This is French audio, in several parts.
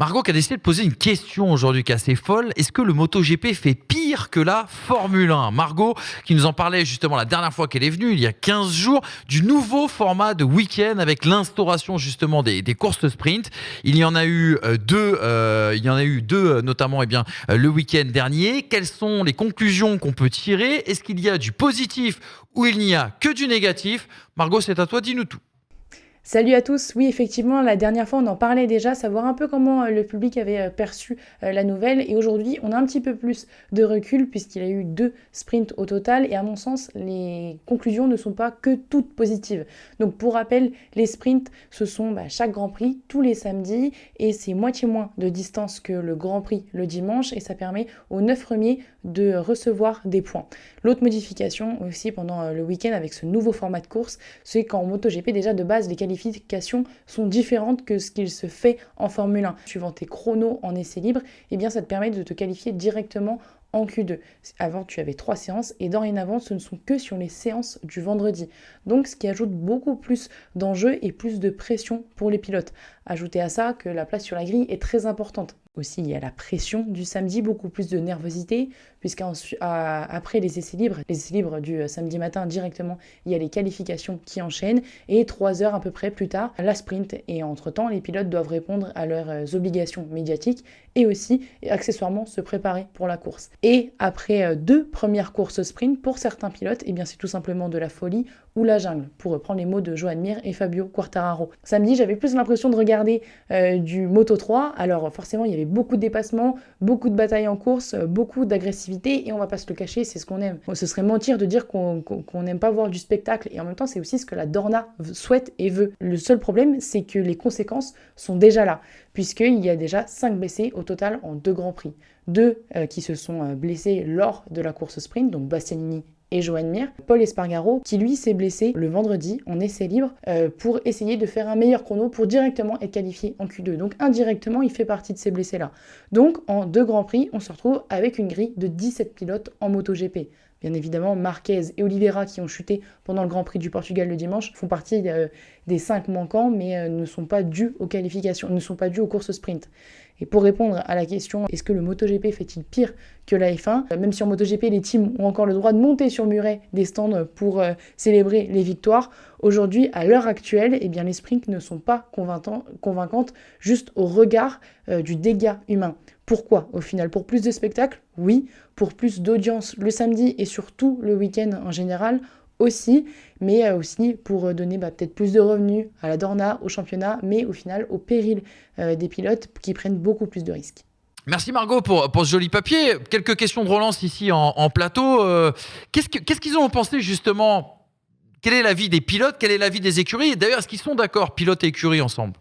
Margot qui a décidé de poser une question aujourd'hui qui est assez folle. Est-ce que le MotoGP fait pire que la Formule 1 ? Margot qui nous en parlait justement la dernière fois qu'elle est venue, il y a 15 jours, du nouveau format de week-end avec l'instauration justement des courses sprint. Il y en a eu deux, notamment le week-end dernier. Quelles sont les conclusions qu'on peut tirer ? Est-ce qu'il y a du positif ou il n'y a que du négatif ? Margot, c'est à toi, dis-nous tout. Salut à tous, oui effectivement la dernière fois on en parlait déjà, savoir un peu comment le public avait perçu la nouvelle et aujourd'hui on a un petit peu plus de recul puisqu'il y a eu 2 sprints au total et à mon sens les conclusions ne sont pas que toutes positives. Donc pour rappel les sprints ce sont chaque Grand Prix tous les samedis et c'est moitié moins de distance que le Grand Prix le dimanche et ça permet aux 9 premiers de recevoir des points. L'autre modification aussi pendant le week-end avec ce nouveau format de course, c'est qu'en MotoGP déjà de base les qualifications sont différentes que ce qu'il se fait en Formule 1. Suivant tes chronos en essai libre, eh bien ça te permet de te qualifier directement en Q2. Avant, tu avais 3 séances et dorénavant, ce ne sont que sur les séances du vendredi. Donc, ce qui ajoute beaucoup plus d'enjeux et plus de pression pour les pilotes. Ajoutez à ça que la place sur la grille est très importante. Aussi, il y a la pression du samedi, beaucoup plus de nervosité, puisqu'après les essais libres du samedi matin directement, il y a les qualifications qui enchaînent, et 3 heures à peu près plus tard, la sprint. Et entre-temps, les pilotes doivent répondre à leurs obligations médiatiques et aussi, accessoirement, se préparer pour la course. Et après 2 premières courses sprint, pour certains pilotes, eh bien, c'est tout simplement de la folie ou la jungle, pour reprendre les mots de Joan Mir et Fabio Quartararo. Samedi, j'avais plus l'impression de regarder du Moto3, alors forcément, il y avait beaucoup de dépassements, beaucoup de batailles en course, beaucoup d'agressivité, et on va pas se le cacher, c'est ce qu'on aime. Ce serait mentir de dire qu'on n'aime pas voir du spectacle, et en même temps, c'est aussi ce que la Dorna souhaite et veut. Le seul problème, c'est que les conséquences sont déjà là, puisqu'il y a déjà 5 blessés au total en 2 Grands Prix. 2 qui se sont blessés lors de la course sprint, donc Bastianini et Joan Mir. Pol Espargaro, qui lui s'est blessé le vendredi en essai libre pour essayer de faire un meilleur chrono pour directement être qualifié en Q2. Donc indirectement, il fait partie de ces blessés-là. Donc en 2 Grands Prix, on se retrouve avec une grille de 17 pilotes en MotoGP. Bien évidemment, Marquez et Oliveira, qui ont chuté pendant le Grand Prix du Portugal le dimanche, font partie des 5 manquants, mais ne sont pas dus aux qualifications, ne sont pas dus aux courses sprint. Et pour répondre à la question, est-ce que le MotoGP fait-il pire que la F1 ? Même si en MotoGP, les teams ont encore le droit de monter sur le muret des stands pour célébrer les victoires, aujourd'hui, à l'heure actuelle, eh bien, les sprints ne sont pas convaincantes juste au regard du dégât humain. Pourquoi au final ? Pour plus de spectacles ? Oui. Pour plus d'audience le samedi et surtout le week-end en général ? Aussi, mais aussi pour donner peut-être plus de revenus à la Dorna, au championnat, mais au final au péril des pilotes qui prennent beaucoup plus de risques. Merci Margot pour ce joli papier. Quelques questions de relance ici en plateau. Qu'est-ce qu'ils ont pensé justement ? Quel est l'avis des pilotes ? Quel est l'avis des écuries ? Et d'ailleurs, est-ce qu'ils sont d'accord, pilotes et écuries ensemble ?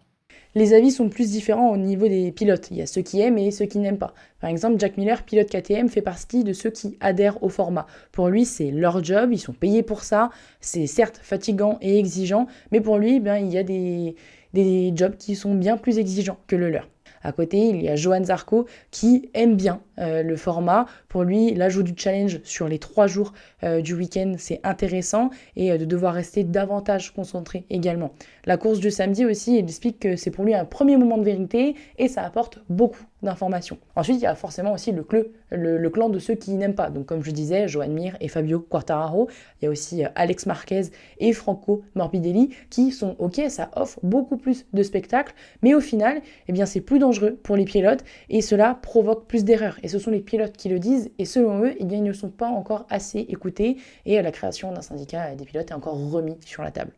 Les avis sont plus différents au niveau des pilotes. Il y a ceux qui aiment et ceux qui n'aiment pas. Par exemple, Jack Miller, pilote KTM, fait partie de ceux qui adhèrent au format. Pour lui, c'est leur job, ils sont payés pour ça. C'est certes fatigant et exigeant, mais pour lui, il y a des jobs qui sont bien plus exigeants que le leur. À côté, il y a Johann Zarco qui aime bien le format. Pour lui, l'ajout du challenge sur les 3 jours du week-end, c'est intéressant et de devoir rester davantage concentré également. La course du samedi aussi, il explique que c'est pour lui un premier moment de vérité et ça apporte beaucoup d'informations. Ensuite, il y a forcément aussi le clan de ceux qui n'aiment pas. Donc comme je disais, Joan Mir et Fabio Quartararo. Il y a aussi Alex Marquez et Franco Morbidelli qui sont OK, ça offre beaucoup plus de spectacles, mais au final, c'est plus dangereux pour les pilotes et cela provoque plus d'erreurs. Et ce sont les pilotes qui le disent et selon eux, ils ne sont pas encore assez écoutés et la création d'un syndicat des pilotes est encore remis sur la table.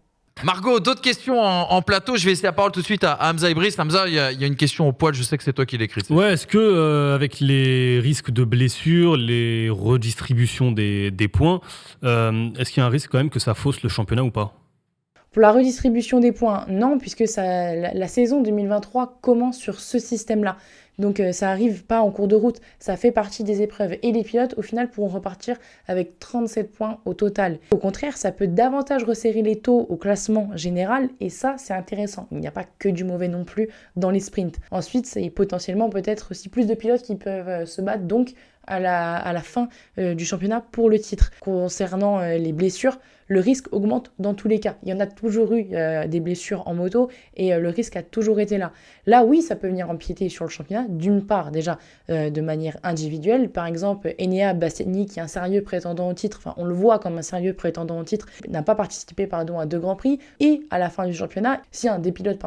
Margot, d'autres questions en plateau. Je vais laisser la parole tout de suite à Hamza Ibris. Hamza, il y a une question au poil. Je sais que c'est toi qui l'as écrite. Ouais, est-ce que avec les risques de blessures, les redistributions des points, est-ce qu'il y a un risque quand même que ça fausse le championnat ou pas ? Pour la redistribution des points, non, puisque la saison 2023 commence sur ce système-là. Donc ça n'arrive pas en cours de route, ça fait partie des épreuves. Et les pilotes, au final, pourront repartir avec 37 points au total. Au contraire, ça peut davantage resserrer les taux au classement général, et ça, c'est intéressant. Il n'y a pas que du mauvais non plus dans les sprints. Ensuite, c'est potentiellement peut-être aussi plus de pilotes qui peuvent se battre, donc à la fin du championnat pour le titre. Concernant les blessures, le risque augmente dans tous les cas. Il y en a toujours eu des blessures en moto et le risque a toujours été là. Là, oui, ça peut venir empiéter sur le championnat. D'une part, déjà, de manière individuelle. Par exemple, Enea Bastianini, qui est un sérieux prétendant au titre, enfin, on le voit comme un sérieux prétendant au titre, n'a pas participé à 2 Grands Prix. Et à la fin du championnat, si un des pilotes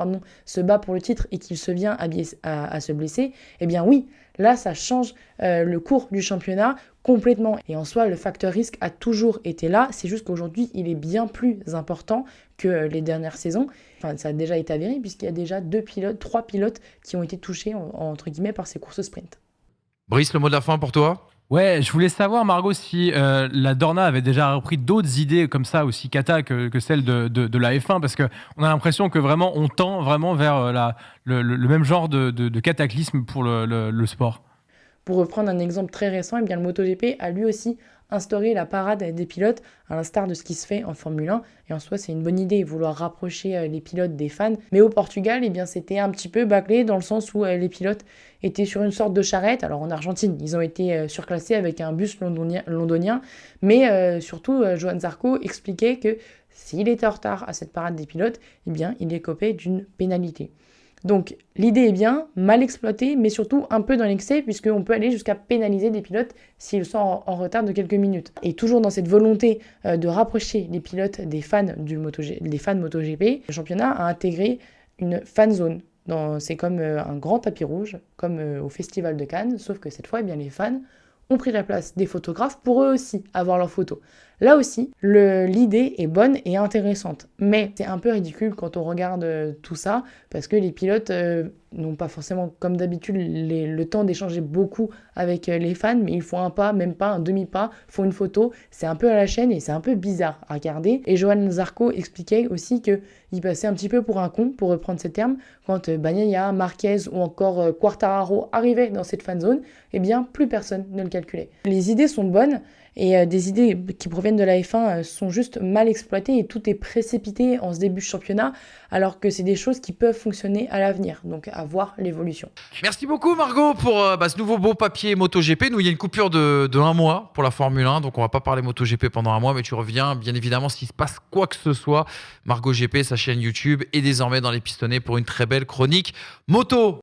se bat pour le titre et qu'il se vient à se blesser, eh bien oui, là, ça change le cours du championnat complètement. Et en soi, le facteur risque a toujours été là. C'est juste qu'aujourd'hui, il est bien plus important que les dernières saisons. Enfin, ça a déjà été avéré puisqu'il y a déjà 3 pilotes qui ont été touchés, entre guillemets, par ces courses sprint. Brice, le mot de la fin pour toi? Ouais, je voulais savoir, Margot, si la Dorna avait déjà repris d'autres idées comme ça, aussi cata que celle de la F1, parce qu'on a l'impression que vraiment, on tend vraiment vers le même genre de cataclysme pour le sport. Pour reprendre un exemple très récent, eh bien, le MotoGP a lui aussi instauré la parade des pilotes, à l'instar de ce qui se fait en Formule 1. Et en soi, c'est une bonne idée, vouloir rapprocher les pilotes des fans. Mais au Portugal, eh bien, c'était un petit peu bâclé dans le sens où les pilotes étaient sur une sorte de charrette. Alors en Argentine, ils ont été surclassés avec un bus londonien. Mais surtout, Johann Zarco expliquait que s'il était en retard à cette parade des pilotes, eh bien, il écopait d'une pénalité. Donc l'idée est bien, mal exploitée, mais surtout un peu dans l'excès, puisqu'on peut aller jusqu'à pénaliser des pilotes s'ils sont en retard de quelques minutes. Et toujours dans cette volonté de rapprocher les pilotes des fans MotoGP, le championnat a intégré une fan zone. C'est comme un grand tapis rouge, comme au Festival de Cannes, sauf que cette fois, eh bien, les fans ont pris la place des photographes pour eux aussi avoir leurs photos. Là aussi, l'idée est bonne et intéressante, mais c'est un peu ridicule quand on regarde tout ça, parce que les pilotes n'ont pas forcément, comme d'habitude, le temps d'échanger beaucoup avec les fans, mais ils font un pas, même pas un demi-pas, font une photo, c'est un peu à la chaîne et c'est un peu bizarre à regarder. Et Johann Zarco expliquait aussi qu'il passait un petit peu pour un con, pour reprendre ces termes, quand Bagnaia, Marquez ou encore Quartararo arrivaient dans cette fan zone, eh bien plus personne ne le calculait. Les idées sont bonnes, et des idées qui proviennent de la F1 sont juste mal exploitées et tout est précipité en ce début de championnat, alors que c'est des choses qui peuvent fonctionner à l'avenir. Donc à voir l'évolution. Merci beaucoup Margot pour ce nouveau beau papier MotoGP. Nous, il y a une coupure de 1 mois pour la Formule 1, donc on va pas parler MotoGP pendant 1 mois, mais tu reviens bien évidemment s'il se passe quoi que ce soit. Margot GP, sa chaîne YouTube, est désormais dans les pistonnets pour une très belle chronique moto.